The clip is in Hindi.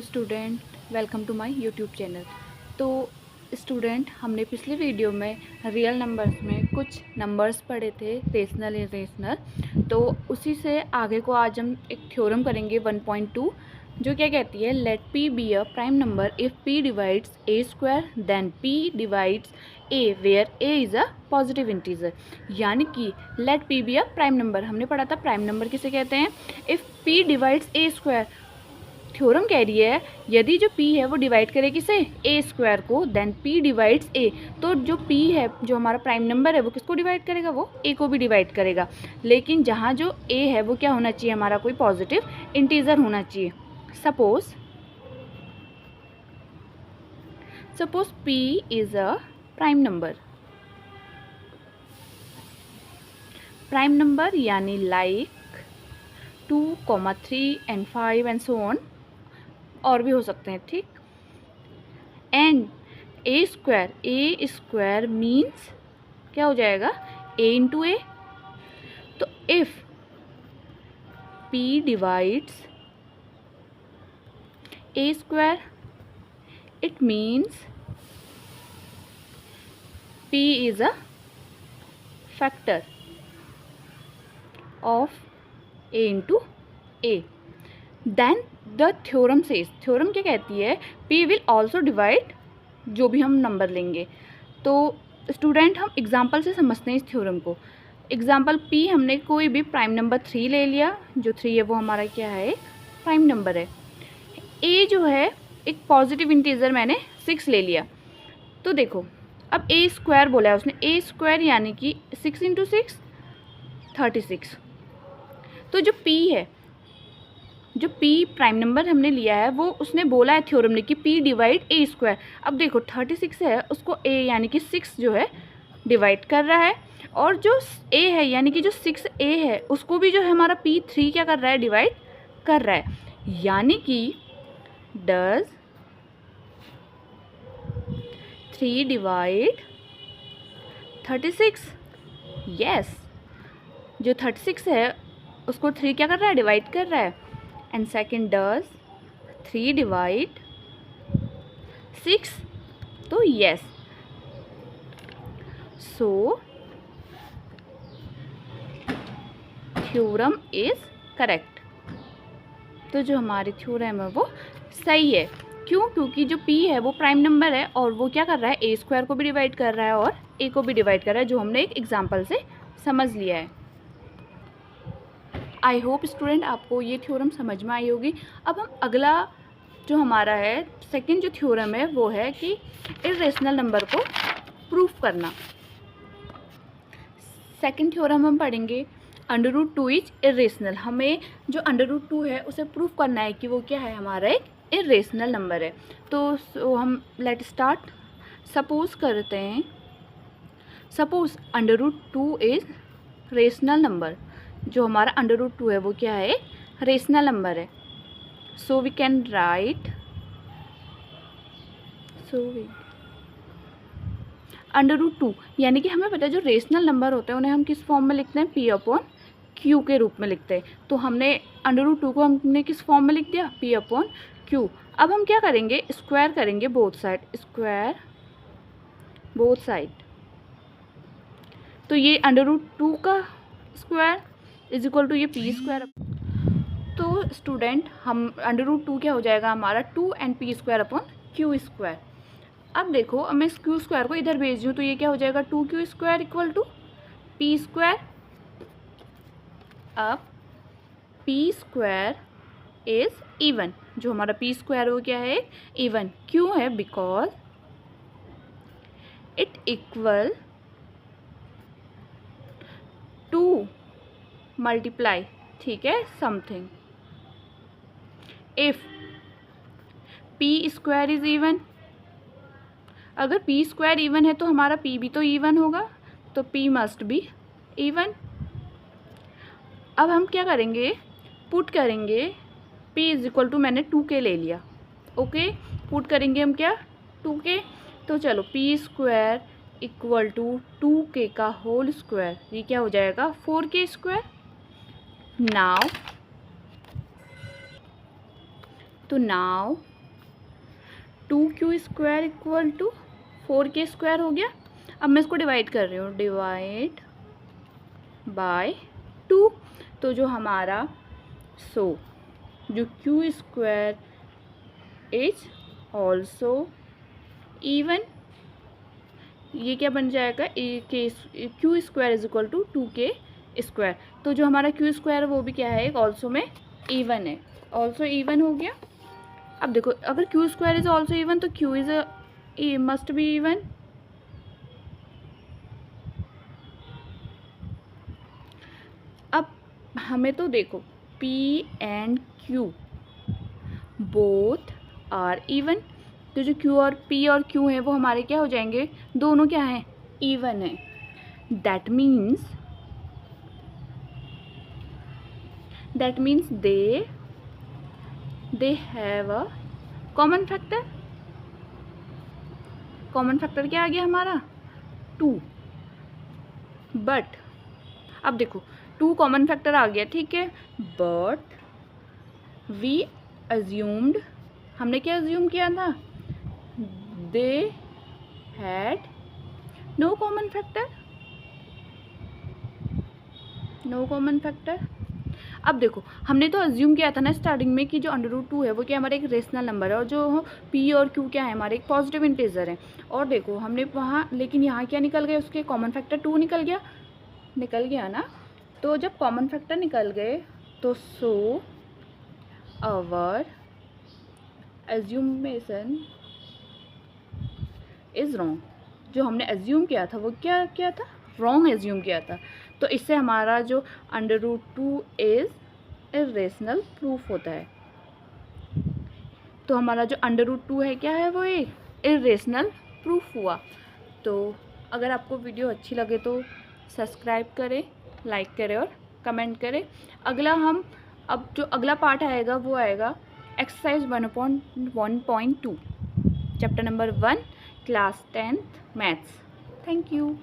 Student, welcome to my YouTube channel. तो स्टूडेंट, हमने पिछले वीडियो में रियल नंबर्स में कुछ नंबर्स पढ़े थे, रेशनल इरेशनल। तो उसी से आगे को आज हम एक थ्योरम करेंगे 1.2, जो क्या कहती है, let p be a prime number if p divides a square then p divides a where a is a positive integer. यानी कि let p be a prime number, हमने पढ़ा था प्राइम नंबर किसे कहते हैं, if p divides a square. Theorem कह रही है यदि जो p है वो डिवाइड करे किसे, ए स्क्वायर को, देन p डिवाइड्स a। तो जो p है, जो हमारा प्राइम नंबर है, वो किसको डिवाइड करेगा, वो a को भी डिवाइड करेगा। लेकिन जहाँ जो a है वो क्या होना चाहिए, हमारा कोई पॉजिटिव इंटीजर होना चाहिए। Suppose p is a prime number. Prime number यानी like 2, 3 and 5 and so on, और भी हो सकते हैं, ठीक। एंड ए स्क्वायर मीन्स क्या हो जाएगा, a इंटू ए। तो if p divides a square, it means p is a factor of a into a. Then the theorem says, theorem क्या कहती है, p विल ऑल्सो डिवाइड जो भी हम नंबर लेंगे। तो स्टूडेंट, हम एग्जाम्पल से समझते हैं इस थ्योरम को। एग्जाम्पल p, हमने कोई भी प्राइम नंबर 3 ले लिया, जो 3 है वो हमारा क्या है, एक प्राइम नंबर है। a जो है एक पॉजिटिव इंटीजर, मैंने 6 ले लिया। तो देखो, अब a स्क्वायर बोला है उसने, a स्क्वायर यानी कि 6 इंटू 6 36। तो जो p है, जो p प्राइम नंबर हमने लिया है, वो उसने बोला है थ्योरम ने कि p डिवाइड ए स्क्वायर। अब देखो 36 है, उसको a यानी कि 6 जो है डिवाइड कर रहा है, और जो a है यानी कि जो 6a है, उसको भी जो है हमारा p3 क्या कर रहा है, डिवाइड कर रहा है। यानी कि डज 3 डिवाइड 36? यस, जो 36 है उसको 3 क्या कर रहा है, डिवाइड कर रहा है। And second, does 3 divide 6? तो yes, so theorem is correct. तो जो हमारी थ्योरम है वो सही है। क्यों? क्योंकि जो p है वो प्राइम नंबर है, और वो क्या कर रहा है, ए स्क्वायर को भी डिवाइड कर रहा है और a को भी डिवाइड कर रहा है, जो हमने एक एग्जाम्पल से समझ लिया है। आई होप स्टूडेंट आपको ये थ्योरम समझ में आई होगी। अब हम अगला जो हमारा है, सेकंड जो थ्योरम है, वो है कि इर्रेशनल नंबर को प्रूफ करना। सेकंड थ्योरम हम पढ़ेंगे √2 इज इर्रेशनल। हमें जो √2 है उसे प्रूफ करना है कि वो क्या है, हमारा एक इर्रेशनल नंबर है। तो हम लेट स्टार्ट। सपोज करते हैं, सपोज √2 इज रेशनल नंबर। जो हमारा √2 है वो क्या है, रेशनल नंबर है। सो वी कैन राइट, √2 यानी कि हमें पता है जो रेशनल नंबर होते हैं उन्हें हम किस फॉर्म में लिखते हैं, p/q के रूप में लिखते हैं। तो हमने √2 को हमने किस फॉर्म में लिख दिया, p/q। अब हम क्या करेंगे, स्क्वायर करेंगे both side, square both side. तो ये √2 का स्क्वायर इज इक्वल टू ये p स्क्वायर। तो स्टूडेंट, हम √2 क्या हो जाएगा हमारा, 2 and p square upon q square. अब देखो, अब मैं इस q स्क्वायर को इधर भेज दूँ तो ये क्या हो जाएगा, 2q square equal to p square. अब p स्क्वायर इज इवन, जो हमारा p स्क्वायर वो क्या है, इवन। क्यों है, because it equal to multiply, ठीक है, something. If p square is even, अगर p स्क्वायर इवन है तो हमारा p भी तो इवन होगा, तो p मस्ट बी इवन। अब हम क्या करेंगे, पुट करेंगे p इज इक्वल टू, मैंने 2k ले लिया, ओके। पुट करेंगे हम क्या, 2k। तो चलो, p square equal to 2k का होल स्क्वायर, ये क्या हो जाएगा, 4k square. Now 2q² equal to 4k² हो गया। अब मैं इसको डिवाइड कर रही हूँ, डिवाइड बाय 2, तो जो हमारा जो q² इज ऑल्सो इवन, ये क्या बन जाएगा, q² is equal to 2k²। तो जो हमारा q² है वो भी क्या है, ऑल्सो में इवन है, ऑल्सो इवन हो गया। अब देखो अगर q² इज ऑल्सो इवन तो q is must be even. अब हमें तो देखो p and q both are even, तो जो q और p और q है वो हमारे क्या हो जाएंगे, दोनों क्या हैं, इवन है। That means they have a common factor। Common factor क्या आ गया हमारा, 2। बट अब देखो 2 कॉमन फैक्टर आ गया, ठीक है, बट वी अज्यूम्ड, हमने क्या अज्यूम किया था, they had no common factor, no common factor. अब देखो हमने तो अज्यूम किया था ना स्टार्टिंग में कि जो √2 है वो क्या हमारा एक रेशनल नंबर है, और जो p और q क्या है हमारे एक पॉजिटिव इंटीजर है। और देखो हमने वहाँ, लेकिन यहाँ क्या निकल गए, उसके कॉमन फैक्टर 2 निकल गया ना। तो जब कॉमन फैक्टर निकल गए तो सो आवर एज्यूमेशन इज़ रॉन्ग, जो हमने एज्यूम किया था वो क्या था, रॉन्ग एज्यूम किया था। तो इससे हमारा जो √2 इज़ इर्रेशनल प्रूफ होता है। तो हमारा जो √2 है क्या है, वो एक इर्रेशनल प्रूफ हुआ। तो अगर आपको वीडियो अच्छी लगे तो सब्सक्राइब करें, लाइक करें और कमेंट करें। अब जो अगला पार्ट आएगा वो आएगा exercise 1.1.2 chapter number 1 class 10th maths. Thank you.